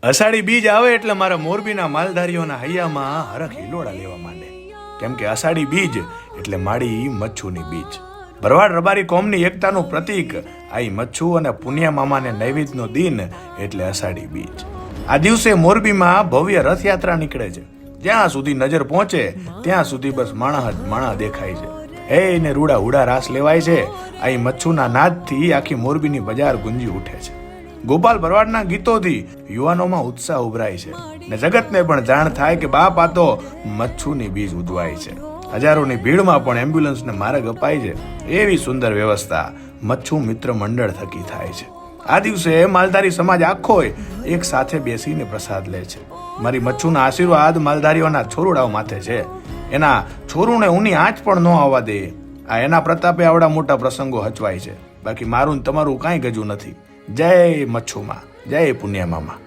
અષાઢી બીજ આવે એટલે મારા મોરબીના માલધારીઓના હૈયામાં હરખ હિલોડા લેવા માંડે, કેમ કે અષાઢી બીજ એટલે માડી મચ્છુની બીજ. ભરવાડ રબારી કોમની એકતાનું પ્રતીક આઈ મચ્છુ અને પુનિયા મામાને નૈવેદ્યનો દિન એટલે અષાઢી બીજ. આ દિવસે મોરબીમાં ભવ્ય રથયાત્રા નીકળે છે. જ્યાં સુધી નજર પહોંચે ત્યાં સુધી બસ માણસ જ માણસ દેખાય છે. હે ને રૂડા ઉડા રાસ લેવાય છે. આઈ મચ્છુના નાદથી આખી મોરબીની બજાર ગુંજી ઉઠે છે. ગોપાલ ભરવાડના ગીતોથી યુવાનોમાં ઉત્સાહ ઉભરાય છે ને જગતને પણ જાણ થાય કે બાપ આ તો મચ્છુની બીજ ઉજવાય છે. હજારોની ભીડમાં પણ એમ્બ્યુલન્સને માર્ગ અપાય છે. એવી સુંદર વ્યવસ્થા મચ્છુ મિત્ર મંડળ થકી થાય છે. આ દિવસે માલધારી સમાજ આખો એક સાથે બેસીને પ્રસાદ લે છે. મારી મચ્છુના આશીર્વાદ માલધારીઓના છોરુડાઓ માથે છે. એના છોરુને ઊની આંચ પણ ન આવવા દે. આ એના પ્રતાપે આવડા મોટા પ્રસંગો હચવાય છે. બાકી મારું તમારું કાંઈ ગજું નથી. જય મચ્છુમાં, જય પુનિયા મામા.